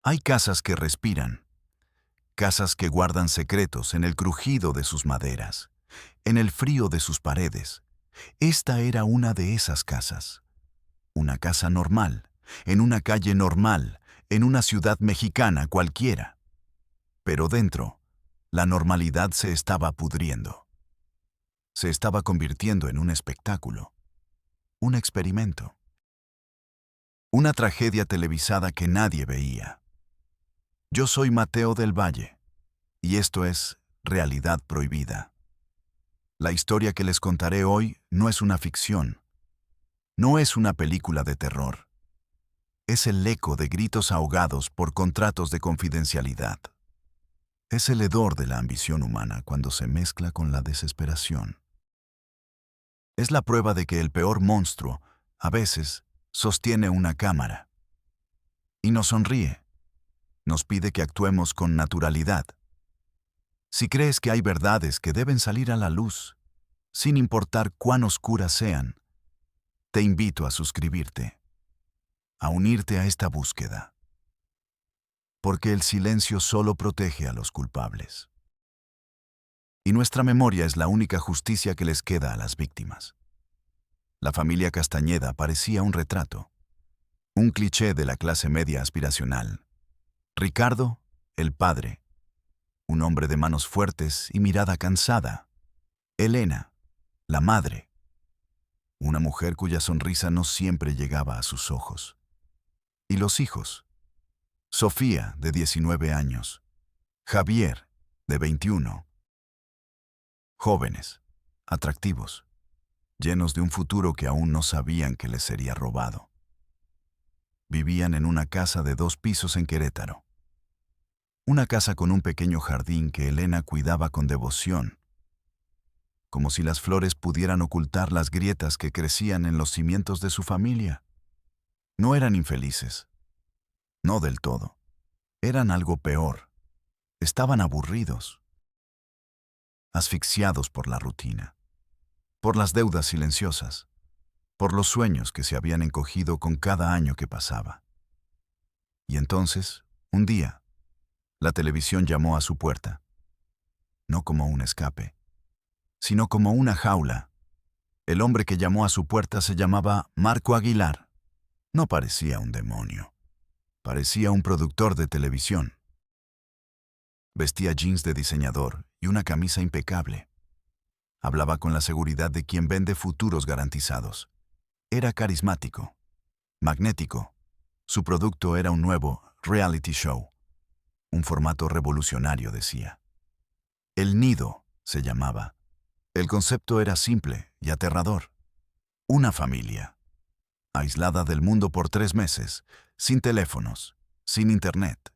Hay casas que respiran, casas que guardan secretos en el crujido de sus maderas, en el frío de sus paredes. Esta era una de esas casas. Una casa normal, en una calle normal, en una ciudad mexicana cualquiera. Pero dentro, la normalidad se estaba pudriendo. Se estaba convirtiendo en un espectáculo, un experimento, una tragedia televisada que nadie veía. Yo soy Mateo del Valle, y esto es Realidad Prohibida. La historia que les contaré hoy no es una ficción, no es una película de terror. Es el eco de gritos ahogados por contratos de confidencialidad. Es el hedor de la ambición humana cuando se mezcla con la desesperación. Es la prueba de que el peor monstruo, a veces, sostiene una cámara. Y nos sonríe. Nos pide que actuemos con naturalidad. Si crees que hay verdades que deben salir a la luz, sin importar cuán oscuras sean, te invito a suscribirte, a unirte a esta búsqueda. Porque el silencio solo protege a los culpables. Y nuestra memoria es la única justicia que les queda a las víctimas. La familia Castañeda parecía un retrato, un cliché de la clase media aspiracional. Ricardo, el padre, un hombre de manos fuertes y mirada cansada. Elena, la madre, una mujer cuya sonrisa no siempre llegaba a sus ojos. Y los hijos. Sofía, de 19 años. Javier, de 21. Jóvenes, atractivos, llenos de un futuro que aún no sabían que les sería robado. Vivían en una casa de 2 pisos en Querétaro. Una casa con un pequeño jardín que Elena cuidaba con devoción, como si las flores pudieran ocultar las grietas que crecían en los cimientos de su familia. No eran infelices. No del todo. Eran algo peor. Estaban aburridos, asfixiados por la rutina, por las deudas silenciosas, por los sueños que se habían encogido con cada año que pasaba. Y entonces, un día, la televisión llamó a su puerta, no como un escape, sino como una jaula. El hombre que llamó a su puerta se llamaba Marco Aguilar. No parecía un demonio, parecía un productor de televisión. Vestía jeans de diseñador y una camisa impecable. Hablaba con la seguridad de quien vende futuros garantizados. Era carismático, magnético. Su producto era un nuevo reality show. Un formato revolucionario, decía. El Nido se llamaba. El concepto era simple y aterrador. Una familia, aislada del mundo por 3 meses, sin teléfonos, sin internet,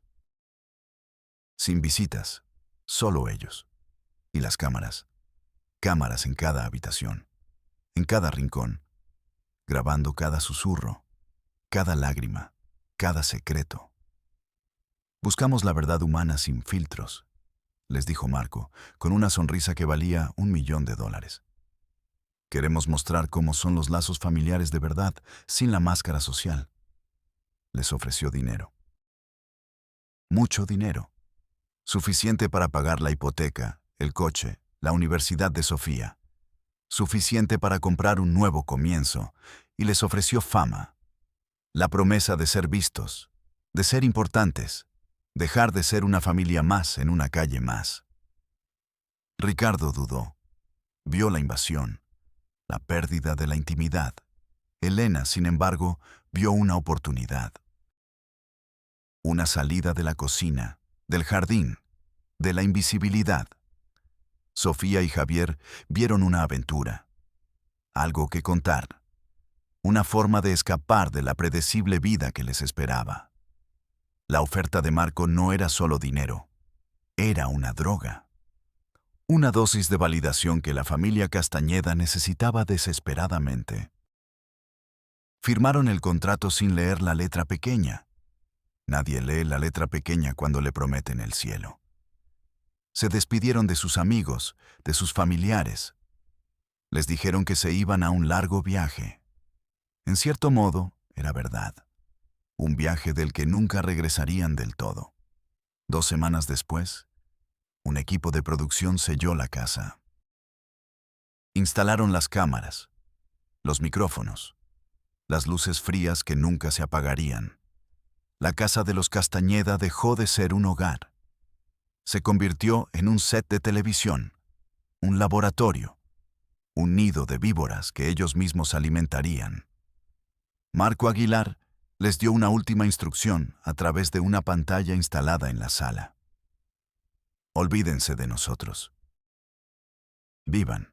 sin visitas, solo ellos. Y las cámaras. Cámaras en cada habitación, en cada rincón, grabando cada susurro, cada lágrima, cada secreto. Buscamos la verdad humana sin filtros, les dijo Marco, con una sonrisa que valía $1.000.000. Queremos mostrar cómo son los lazos familiares de verdad, sin la máscara social. Les ofreció dinero. Mucho dinero. Suficiente para pagar la hipoteca, el coche, la universidad de Sofía. Suficiente para comprar un nuevo comienzo, y les ofreció fama. La promesa de ser vistos, de ser importantes, dejar de ser una familia más en una calle más. Ricardo dudó. Vio la invasión, la pérdida de la intimidad. Elena, sin embargo, vio una oportunidad. Una salida de la cocina, del jardín, de la invisibilidad. Sofía y Javier vieron una aventura, algo que contar, una forma de escapar de la predecible vida que les esperaba. La oferta de Marco no era solo dinero, era una droga. Una dosis de validación que la familia Castañeda necesitaba desesperadamente. Firmaron el contrato sin leer la letra pequeña. Nadie lee la letra pequeña cuando le prometen el cielo. Se despidieron de sus amigos, de sus familiares. Les dijeron que se iban a un largo viaje. En cierto modo, era verdad. un viaje del que nunca regresarían del todo. 2 semanas después, un equipo de producción selló la casa. Instalaron las cámaras, los micrófonos, las luces frías que nunca se apagarían. La casa de los Castañeda dejó de ser un hogar. Se convirtió en un set de televisión, un laboratorio, un nido de víboras que ellos mismos alimentarían. Marco Aguilar les dio una última instrucción a través de una pantalla instalada en la sala. Olvídense de nosotros. Vivan.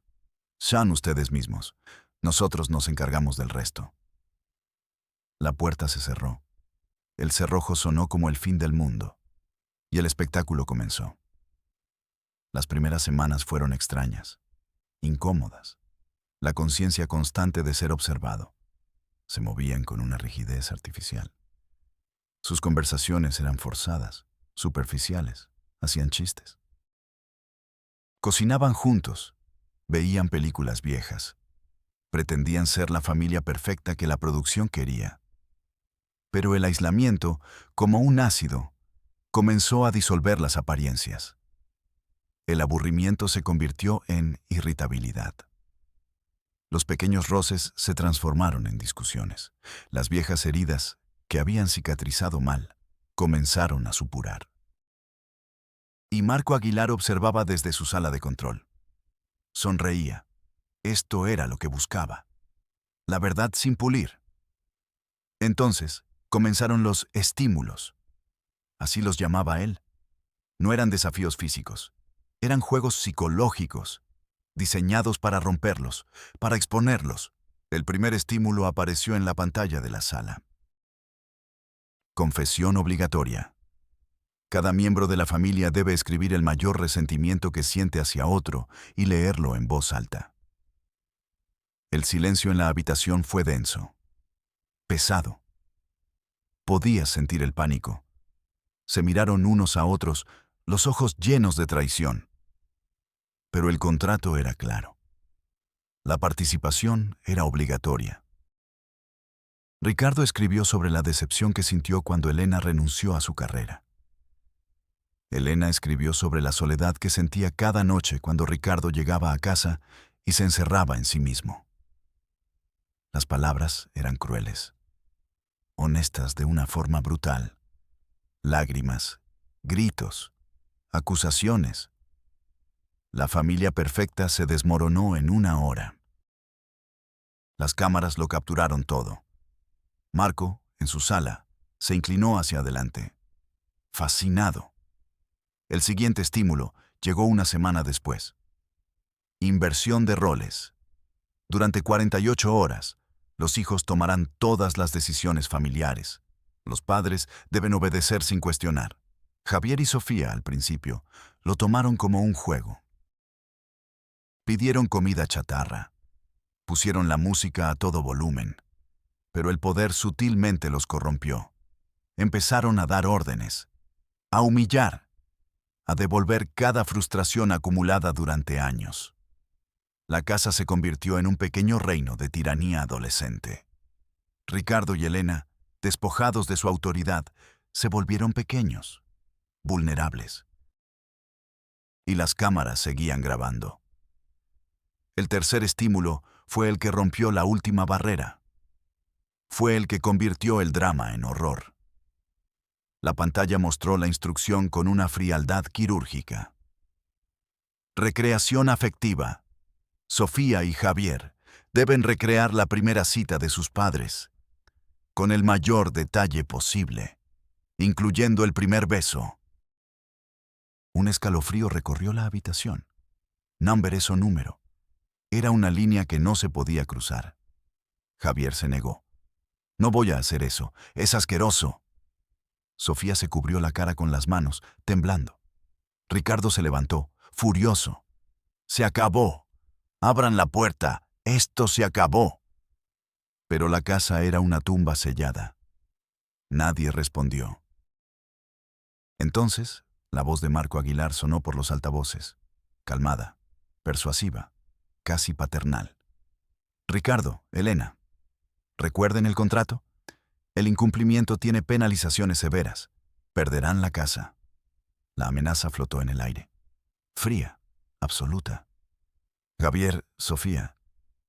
Sean ustedes mismos. Nosotros nos encargamos del resto. La puerta se cerró. El cerrojo sonó como el fin del mundo. Y el espectáculo comenzó. Las primeras semanas fueron extrañas, incómodas. La conciencia constante de ser observado. Se movían con una rigidez artificial. Sus conversaciones eran forzadas, superficiales, hacían chistes. Cocinaban juntos, veían películas viejas. Pretendían ser la familia perfecta que la producción quería. Pero el aislamiento, como un ácido, comenzó a disolver las apariencias. El aburrimiento se convirtió en irritabilidad. Los pequeños roces se transformaron en discusiones. Las viejas heridas, que habían cicatrizado mal, comenzaron a supurar. Y Marco Aguilar observaba desde su sala de control. Sonreía. Esto era lo que buscaba. La verdad sin pulir. Entonces, comenzaron los estímulos. Así los llamaba él. No eran desafíos físicos. Eran juegos psicológicos, diseñados para romperlos, para exponerlos. El primer estímulo apareció en la pantalla de la sala. Confesión obligatoria. Cada miembro de la familia debe escribir el mayor resentimiento que siente hacia otro y leerlo en voz alta. El silencio en la habitación fue denso, pesado. Podías sentir el pánico. Se miraron unos a otros, los ojos llenos de traición. Pero el contrato era claro. La participación era obligatoria. Ricardo escribió sobre la decepción que sintió cuando Elena renunció a su carrera. Elena escribió sobre la soledad que sentía cada noche cuando Ricardo llegaba a casa y se encerraba en sí mismo. Las palabras eran crueles, honestas de una forma brutal. Lágrimas, gritos, acusaciones. La familia perfecta se desmoronó en una hora. Las cámaras lo capturaron todo. Marco, en su sala, se inclinó hacia adelante, fascinado. El siguiente estímulo llegó una semana después. Inversión de roles. Durante 48 horas, los hijos tomarán todas las decisiones familiares. Los padres deben obedecer sin cuestionar. Javier y Sofía, al principio, lo tomaron como un juego. Pidieron comida chatarra. Pusieron la música a todo volumen. Pero el poder sutilmente los corrompió. Empezaron a dar órdenes, a humillar, a devolver cada frustración acumulada durante años. La casa se convirtió en un pequeño reino de tiranía adolescente. Ricardo y Elena, despojados de su autoridad, se volvieron pequeños, vulnerables. Y las cámaras seguían grabando. El tercer estímulo fue el que rompió la última barrera. Fue el que convirtió el drama en horror. La pantalla mostró la instrucción con una frialdad quirúrgica. Recreación afectiva. Sofía y Javier deben recrear la primera cita de sus padres, con el mayor detalle posible, incluyendo el primer beso. Un escalofrío recorrió la habitación. Number es o número. Era una línea que no se podía cruzar. Javier se negó. No voy a hacer eso, es asqueroso. Sofía se cubrió la cara con las manos, temblando. Ricardo se levantó, furioso. Se acabó. Abran la puerta. Esto se acabó. Pero la casa era una tumba sellada. Nadie respondió. Entonces, la voz de Marco Aguilar sonó por los altavoces, calmada, persuasiva, casi paternal. Ricardo, Elena, ¿recuerden el contrato? El incumplimiento tiene penalizaciones severas. Perderán la casa. La amenaza flotó en el aire. Fría, absoluta. Javier, Sofía,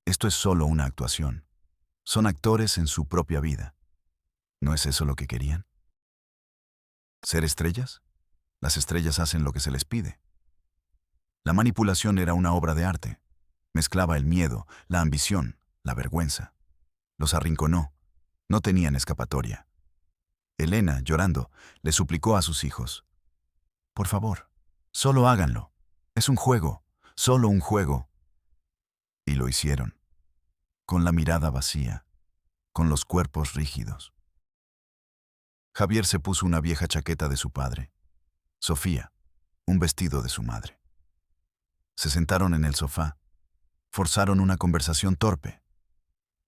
esto es solo una actuación. Son actores en su propia vida. ¿No es eso lo que querían? ¿Ser estrellas? Las estrellas hacen lo que se les pide. La manipulación era una obra de arte. Mezclaba el miedo, la ambición, la vergüenza. Los arrinconó. No tenían escapatoria. Elena, llorando, le suplicó a sus hijos: por favor, solo háganlo. Es un juego, solo un juego. Y lo hicieron, con la mirada vacía, con los cuerpos rígidos. Javier se puso una vieja chaqueta de su padre. Sofía, un vestido de su madre. Se sentaron en el sofá, forzaron una conversación torpe,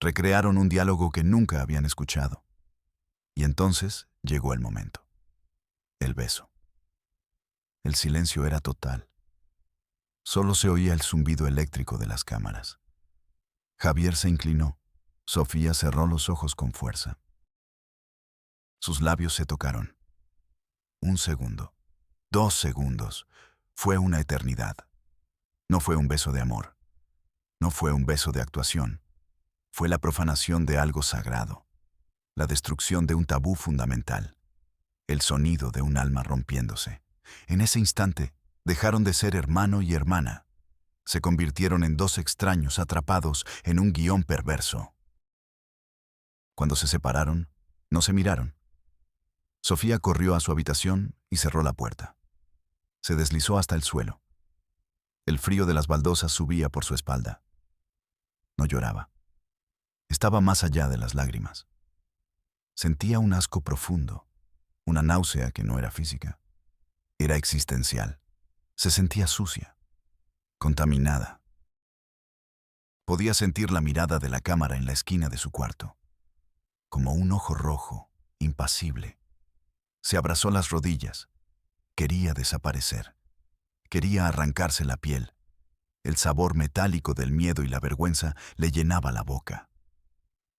recrearon un diálogo que nunca habían escuchado. Y entonces llegó el momento. El beso. El silencio era total. Solo se oía el zumbido eléctrico de las cámaras. Javier se inclinó. Sofía cerró los ojos con fuerza. Sus labios se tocaron. 1 segundo. 2 segundos. Fue una eternidad. No fue un beso de amor. No fue un beso de actuación. Fue la profanación de algo sagrado. La destrucción de un tabú fundamental. El sonido de un alma rompiéndose. En ese instante, dejaron de ser hermano y hermana. Se convirtieron en dos extraños atrapados en un guión perverso. Cuando se separaron, no se miraron. Sofía corrió a su habitación y cerró la puerta. Se deslizó hasta el suelo. El frío de las baldosas subía por su espalda. No lloraba. Estaba más allá de las lágrimas. Sentía un asco profundo, una náusea que no era física. Era existencial. Se sentía sucia, contaminada. Podía sentir la mirada de la cámara en la esquina de su cuarto, como un ojo rojo, impasible. Se abrazó las rodillas. Quería desaparecer. Quería arrancarse la piel. El sabor metálico del miedo y la vergüenza le llenaba la boca.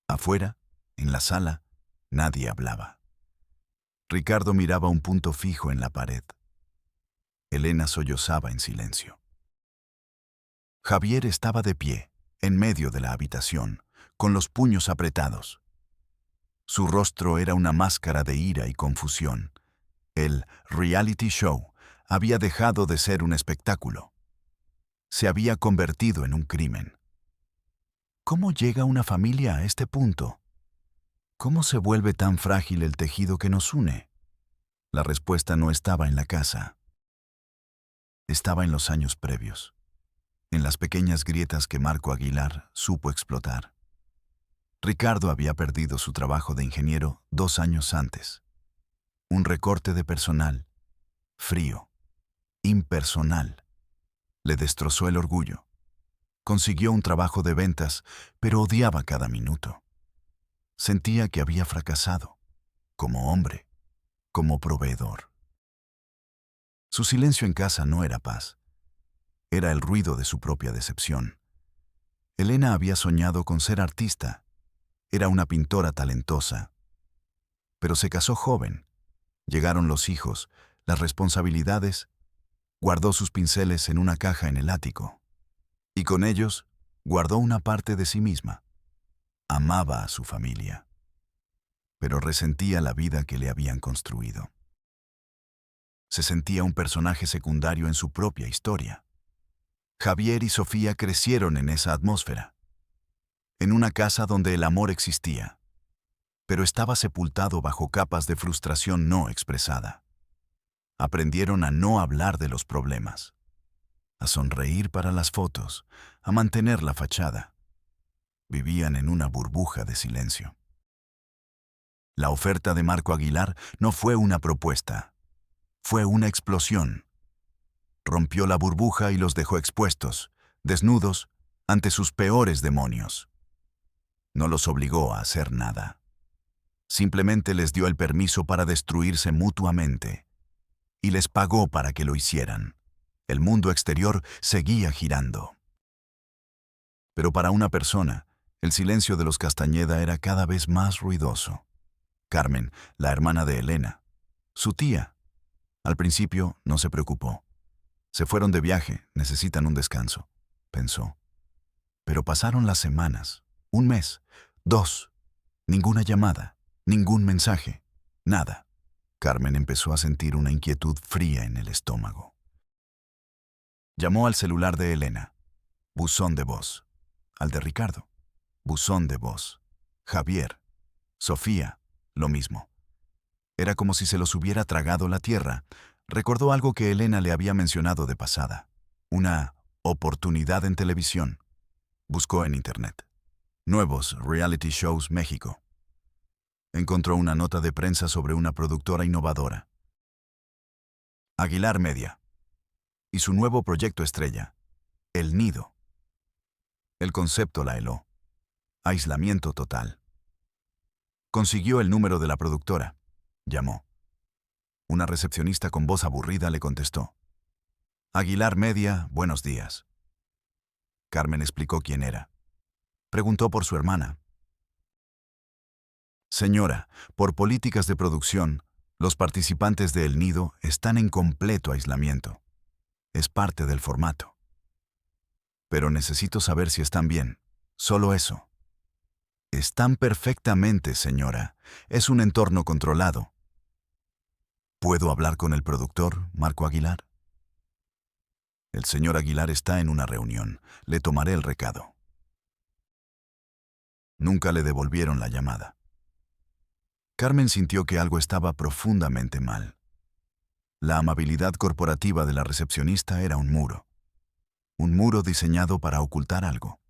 Afuera, en la sala, nadie hablaba. Ricardo miraba un punto fijo en la pared. Elena sollozaba en silencio. Javier estaba de pie, en medio de la habitación, con los puños apretados. Su rostro era una máscara de ira y confusión. El reality show había dejado de ser un espectáculo. Se había convertido en un crimen. ¿Cómo llega una familia a este punto? ¿Cómo se vuelve tan frágil el tejido que nos une? La respuesta no estaba en la casa. Estaba en los años previos, en las pequeñas grietas que Marco Aguilar supo explotar. Ricardo había perdido su trabajo de ingeniero 2 años antes. Un recorte de personal, frío, impersonal. Le destrozó el orgullo. Consiguió un trabajo de ventas, pero odiaba cada minuto. Sentía que había fracasado, como hombre, como proveedor. Su silencio en casa no era paz. Era el ruido de su propia decepción. Elena había soñado con ser artista. Era una pintora talentosa. Pero se casó joven. Llegaron los hijos, las responsabilidades. Guardó sus pinceles en una caja en el ático. Y con ellos, guardó una parte de sí misma. Amaba a su familia. Pero resentía la vida que le habían construido. Se sentía un personaje secundario en su propia historia. Javier y Sofía crecieron en esa atmósfera, en una casa donde el amor existía, pero estaba sepultado bajo capas de frustración no expresada. Aprendieron a no hablar de los problemas, a sonreír para las fotos, a mantener la fachada. Vivían en una burbuja de silencio. La oferta de Marco Aguilar no fue una propuesta, fue una explosión. Rompió la burbuja y los dejó expuestos, desnudos, ante sus peores demonios. No los obligó a hacer nada. Simplemente les dio el permiso para destruirse mutuamente. Y les pagó para que lo hicieran. El mundo exterior seguía girando. Pero para una persona, el silencio de los Castañeda era cada vez más ruidoso. Carmen, la hermana de Elena. Su tía. Al principio no se preocupó. Se fueron de viaje, necesitan un descanso, pensó. Pero pasaron las semanas, un mes, dos, ninguna llamada, ningún mensaje, nada. Carmen empezó a sentir una inquietud fría en el estómago. Llamó al celular de Elena. Buzón de voz. Al de Ricardo. Buzón de voz. Javier. Sofía. Lo mismo. Era como si se los hubiera tragado la tierra. Recordó algo que Elena le había mencionado de pasada. Una oportunidad en televisión. Buscó en internet. Nuevos reality shows México. Encontró una nota de prensa sobre una productora innovadora. Aguilar Media. Y su nuevo proyecto estrella. El Nido. El concepto la heló. Aislamiento total. Consiguió el número de la productora. Llamó. Una recepcionista con voz aburrida le contestó. Aguilar Media, buenos días. Carmen explicó quién era. Preguntó por su hermana. Señora, por políticas de producción, los participantes de El Nido están en completo aislamiento. Es parte del formato. Pero necesito saber si están bien. Solo eso. Están perfectamente, señora. Es un entorno controlado. ¿Puedo hablar con el productor, Marco Aguilar? El señor Aguilar está en una reunión. Le tomaré el recado. Nunca le devolvieron la llamada. Carmen sintió que algo estaba profundamente mal. La amabilidad corporativa de la recepcionista era un muro. Un muro diseñado para ocultar algo.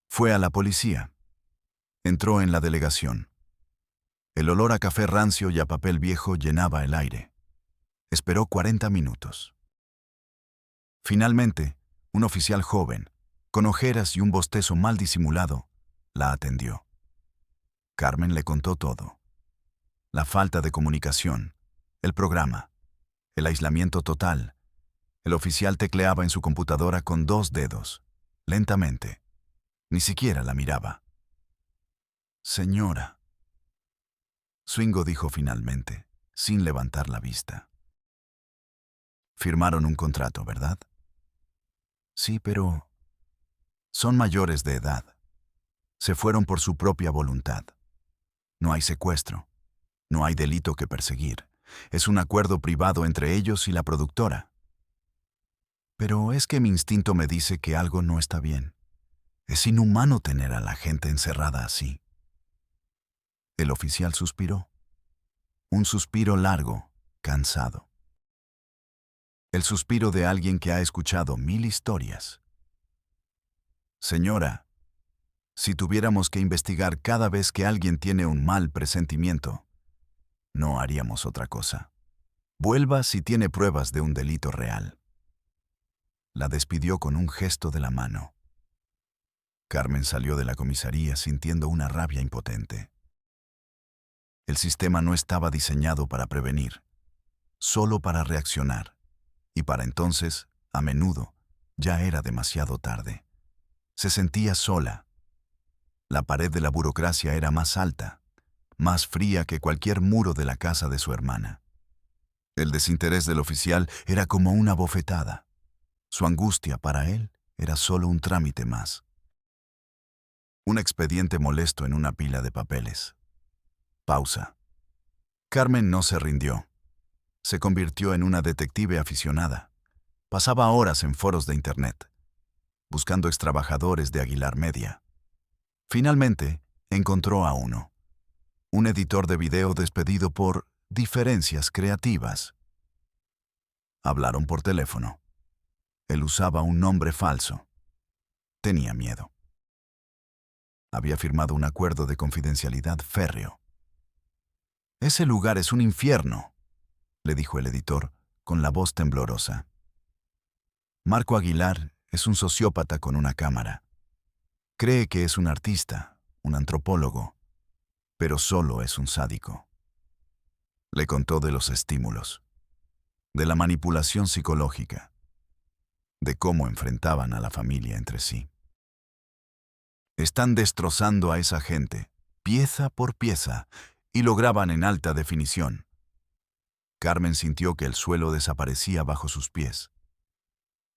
Fue a la policía. Entró en la delegación. El olor a café rancio y a papel viejo llenaba el aire. Esperó 40 minutos. Finalmente, un oficial joven, con ojeras y un bostezo mal disimulado, la atendió. Carmen le contó todo. La falta de comunicación, el programa, el aislamiento total. El oficial tecleaba en su computadora con 2 dedos, lentamente. Ni siquiera la miraba. Señora. Swingo dijo finalmente, sin levantar la vista. Firmaron un contrato, ¿verdad? Sí, pero son mayores de edad. Se fueron por su propia voluntad. No hay secuestro. No hay delito que perseguir. Es un acuerdo privado entre ellos y la productora. Pero es que mi instinto me dice que algo no está bien. Es inhumano tener a la gente encerrada así. El oficial suspiró. Un suspiro largo, cansado. El suspiro de alguien que ha escuchado 1000 historias. Señora, si tuviéramos que investigar cada vez que alguien tiene un mal presentimiento, no haríamos otra cosa. Vuelva si tiene pruebas de un delito real. La despidió con un gesto de la mano. Carmen salió de la comisaría sintiendo una rabia impotente. El sistema no estaba diseñado para prevenir, solo para reaccionar, y para entonces, a menudo, ya era demasiado tarde. Se sentía sola. La pared de la burocracia era más alta, más fría que cualquier muro de la casa de su hermana. El desinterés del oficial era como una bofetada. Su angustia para él era solo un trámite más. Un expediente molesto en una pila de papeles. Pausa. Carmen no se rindió. Se convirtió en una detective aficionada. Pasaba horas en foros de internet, buscando extrabajadores de Aguilar Media. Finalmente, encontró a uno. Un editor de video despedido por diferencias creativas. Hablaron por teléfono. Él usaba un nombre falso. Tenía miedo. Había firmado un acuerdo de confidencialidad férreo. «Ese lugar es un infierno», le dijo el editor, con la voz temblorosa. Marco Aguilar es un sociópata con una cámara. Cree que es un artista, un antropólogo, pero solo es un sádico. Le contó de los estímulos, de la manipulación psicológica, de cómo enfrentaban a la familia entre sí. Están destrozando a esa gente, pieza por pieza, y lo graban en alta definición. Carmen sintió que el suelo desaparecía bajo sus pies.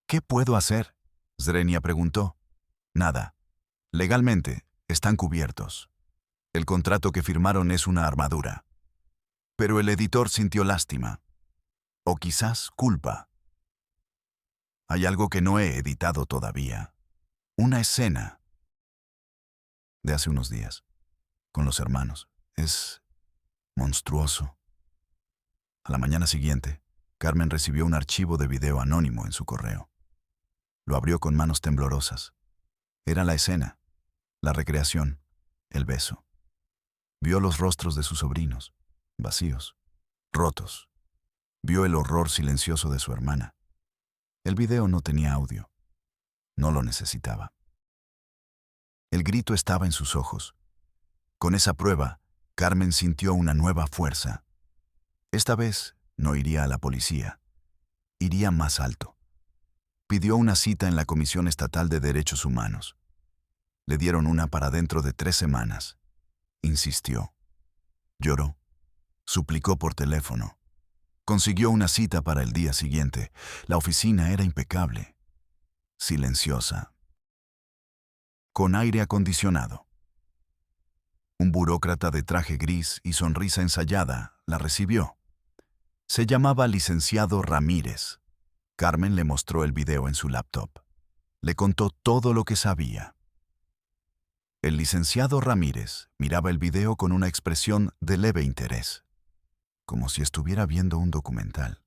¿Qué puedo hacer?, Zrenia preguntó. Nada. Legalmente, están cubiertos. El contrato que firmaron es una armadura. Pero el editor sintió lástima. O quizás culpa. Hay algo que no he editado todavía. Una escena de hace unos días, con los hermanos. Es monstruoso. A la mañana siguiente, Carmen recibió un archivo de video anónimo en su correo. Lo abrió con manos temblorosas. Era la escena, la recreación, el beso. Vio los rostros de sus sobrinos, vacíos, rotos. Vio el horror silencioso de su hermana. El video no tenía audio. No lo necesitaba. El grito estaba en sus ojos. Con esa prueba, Carmen sintió una nueva fuerza. Esta vez no iría a la policía. Iría más alto. Pidió una cita en la Comisión Estatal de Derechos Humanos. Le dieron una para dentro de 3 semanas. Insistió. Lloró. Suplicó por teléfono. Consiguió una cita para el día siguiente. La oficina era impecable. Silenciosa. Con aire acondicionado. Un burócrata de traje gris y sonrisa ensayada la recibió. Se llamaba licenciado Ramírez. Carmen le mostró el video en su laptop. Le contó todo lo que sabía. El licenciado Ramírez miraba el video con una expresión de leve interés, como si estuviera viendo un documental.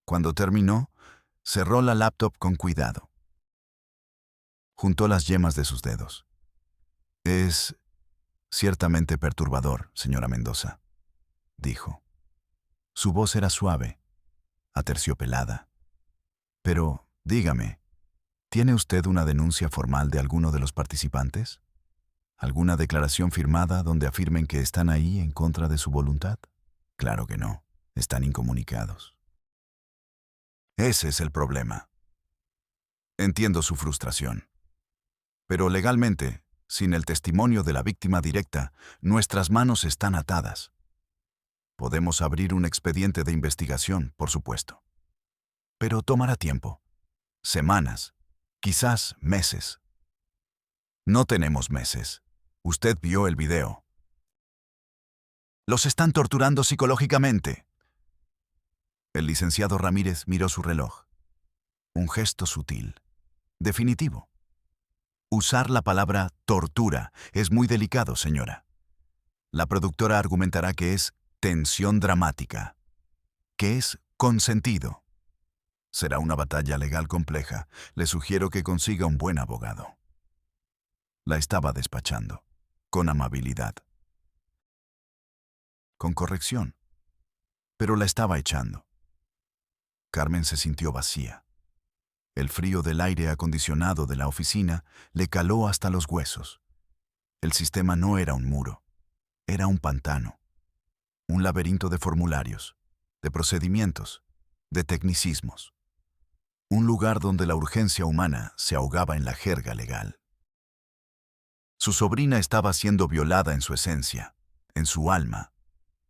Cuando terminó, cerró la laptop con cuidado. Juntó las yemas de sus dedos. Es ciertamente perturbador, señora Mendoza, dijo. Su voz era suave, aterciopelada. Pero, dígame, ¿tiene usted una denuncia formal de alguno de los participantes? ¿Alguna declaración firmada donde afirmen que están ahí en contra de su voluntad? Claro que no, están incomunicados. Ese es el problema. Entiendo su frustración. Pero legalmente, sin el testimonio de la víctima directa, nuestras manos están atadas. Podemos abrir un expediente de investigación, por supuesto. Pero tomará tiempo. Semanas, quizás meses. No tenemos meses. Usted vio el video. Los están torturando psicológicamente. El licenciado Ramírez miró su reloj. Un gesto sutil, definitivo. Usar la palabra tortura es muy delicado, señora. La productora argumentará que es tensión dramática, que es consentido. Será una batalla legal compleja. Le sugiero que consiga un buen abogado. La estaba despachando, con amabilidad, con corrección, pero la estaba echando. Carmen se sintió vacía. El frío del aire acondicionado de la oficina le caló hasta los huesos. El sistema no era un muro, era un pantano, un laberinto de formularios, de procedimientos, de tecnicismos. Un lugar donde la urgencia humana se ahogaba en la jerga legal. Su sobrina estaba siendo violada en su esencia, en su alma,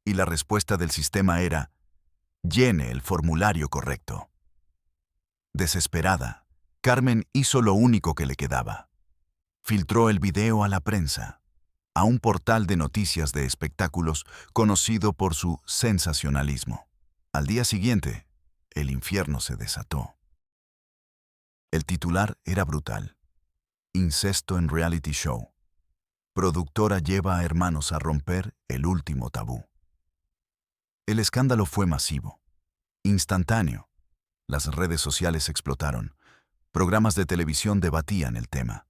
y la respuesta del sistema era: llene el formulario correcto. Desesperada, Carmen hizo lo único que le quedaba. Filtró el video a la prensa, a un portal de noticias de espectáculos conocido por su sensacionalismo. Al día siguiente, el infierno se desató. El titular era brutal. Incesto en reality show. Productora lleva a hermanos a romper el último tabú. El escándalo fue masivo, instantáneo. Las redes sociales explotaron. Programas de televisión debatían el tema.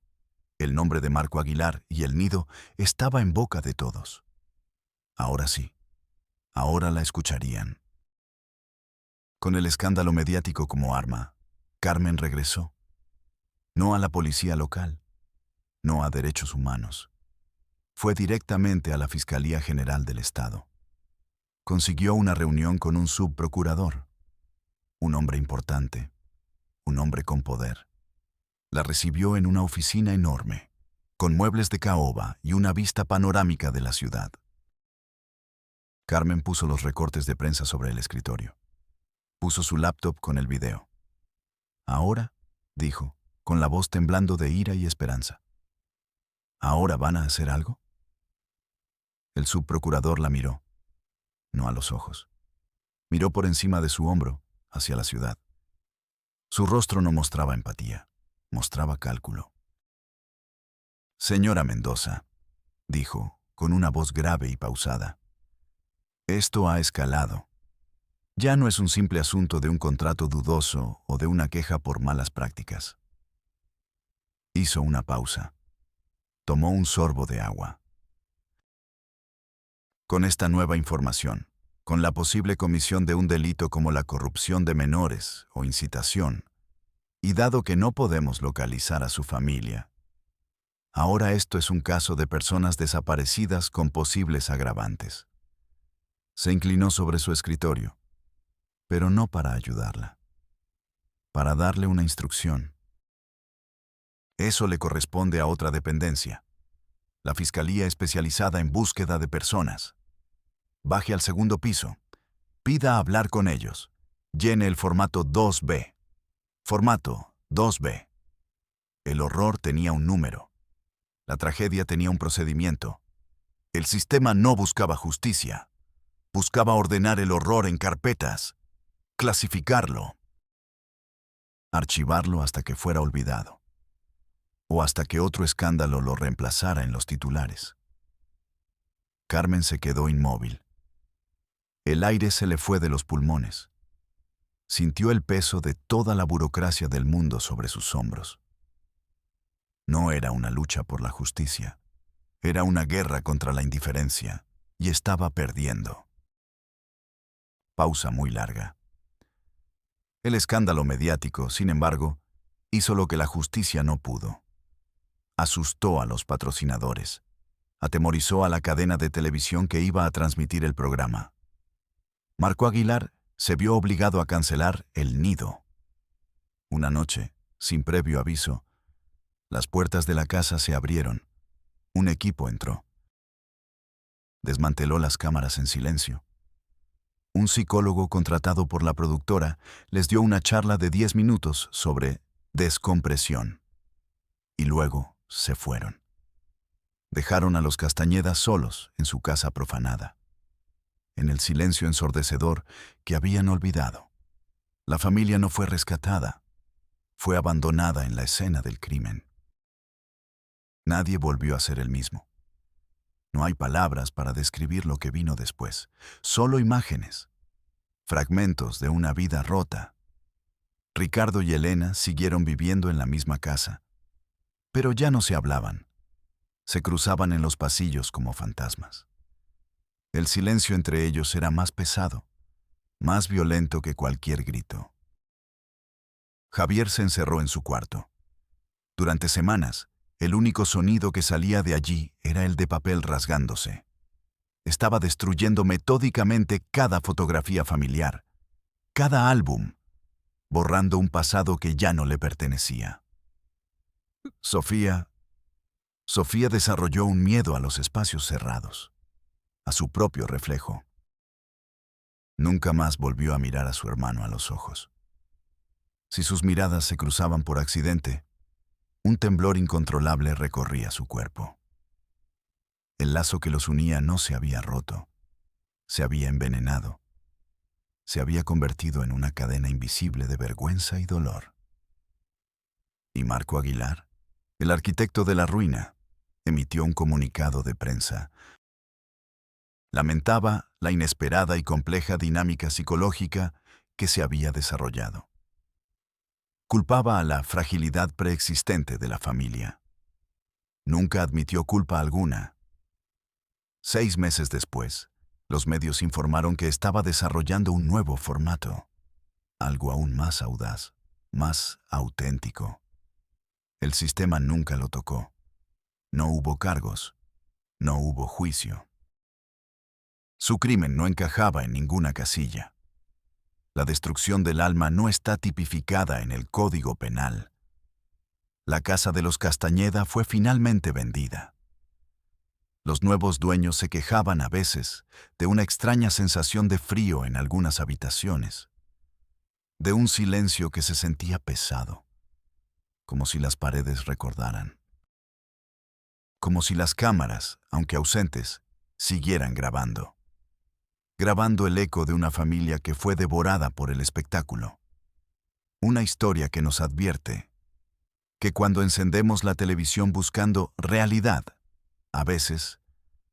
El nombre de Marco Aguilar y el nido estaba en boca de todos. Ahora sí, ahora la escucharían. Con el escándalo mediático como arma, Carmen regresó. No a la policía local, no a derechos humanos. Fue directamente a la Fiscalía General del Estado. Consiguió una reunión con un subprocurador, un hombre importante, un hombre con poder. La recibió en una oficina enorme, con muebles de caoba y una vista panorámica de la ciudad. Carmen puso los recortes de prensa sobre el escritorio. Puso su laptop con el video. Ahora, dijo, con la voz temblando de ira y esperanza. ¿Ahora van a hacer algo? El subprocurador la miró, no a los ojos. Miró por encima de su hombro, hacia la ciudad. Su rostro no mostraba empatía, mostraba cálculo. Señora Mendoza, dijo, con una voz grave y pausada. Esto ha escalado. Ya no es un simple asunto de un contrato dudoso o de una queja por malas prácticas. Hizo una pausa. Tomó un sorbo de agua. Con esta nueva información, con la posible comisión de un delito como la corrupción de menores o incitación, y dado que no podemos localizar a su familia, ahora esto es un caso de personas desaparecidas con posibles agravantes. Se inclinó sobre su escritorio, pero no para ayudarla, para darle una instrucción. Eso le corresponde a otra dependencia, la Fiscalía Especializada en Búsqueda de Personas. Baje al segundo piso, pida hablar con ellos, llene el formato 2B. Formato 2B. El horror tenía un número. La tragedia tenía un procedimiento. El sistema no buscaba justicia. Buscaba ordenar el horror en carpetas, clasificarlo, archivarlo hasta que fuera olvidado, o hasta que otro escándalo lo reemplazara en los titulares. Carmen se quedó inmóvil. El aire se le fue de los pulmones. Sintió el peso de toda la burocracia del mundo sobre sus hombros. No era una lucha por la justicia, era una guerra contra la indiferencia, y estaba perdiendo. Pausa muy larga. El escándalo mediático, sin embargo, hizo lo que la justicia no pudo. Asustó a los patrocinadores, atemorizó a la cadena de televisión que iba a transmitir el programa. Marco Aguilar se vio obligado a cancelar El Nido. Una noche, sin previo aviso, las puertas de la casa se abrieron. Un equipo entró. Desmanteló las cámaras en silencio. Un psicólogo contratado por la productora les dio una charla de 10 minutos sobre descompresión. Y luego se fueron. Dejaron a los Castañeda solos en su casa profanada, en el silencio ensordecedor que habían olvidado. La familia no fue rescatada, fue abandonada en la escena del crimen. Nadie volvió a ser el mismo. No hay palabras para describir lo que vino después, solo imágenes, fragmentos de una vida rota. Ricardo y Elena siguieron viviendo en la misma casa, pero ya no se hablaban. Se cruzaban en los pasillos como fantasmas. El silencio entre ellos era más pesado, más violento que cualquier grito. Javier se encerró en su cuarto. Durante semanas, el único sonido que salía de allí era el de papel rasgándose. Estaba destruyendo metódicamente cada fotografía familiar, cada álbum, borrando un pasado que ya no le pertenecía. Sofía desarrolló un miedo a los espacios cerrados, a su propio reflejo. Nunca más volvió a mirar a su hermano a los ojos. Si sus miradas se cruzaban por accidente, un temblor incontrolable recorría su cuerpo. El lazo que los unía no se había roto, se había envenenado, se había convertido en una cadena invisible de vergüenza y dolor. Y Marco Aguilar, el arquitecto de la ruina, emitió un comunicado de prensa. Lamentaba la inesperada y compleja dinámica psicológica que se había desarrollado. Culpaba a la fragilidad preexistente de la familia. Nunca admitió culpa alguna. 6 meses después, los medios informaron que estaba desarrollando un nuevo formato, algo aún más audaz, más auténtico. El sistema nunca lo tocó. No hubo cargos, no hubo juicio. Su crimen no encajaba en ninguna casilla. La destrucción del alma no está tipificada en el Código Penal. La casa de los Castañeda fue finalmente vendida. Los nuevos dueños se quejaban a veces de una extraña sensación de frío en algunas habitaciones, de un silencio que se sentía pesado, como si las paredes recordaran, como si las cámaras, aunque ausentes, siguieran grabando el eco de una familia que fue devorada por el espectáculo. Una historia que nos advierte que cuando encendemos la televisión buscando realidad, a veces,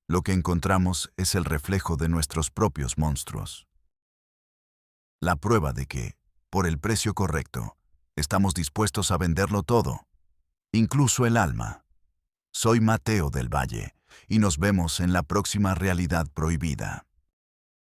lo que encontramos es el reflejo de nuestros propios monstruos. La prueba de que, por el precio correcto, estamos dispuestos a venderlo todo, incluso el alma. Soy Mateo del Valle, y nos vemos en la próxima Realidad Prohibida.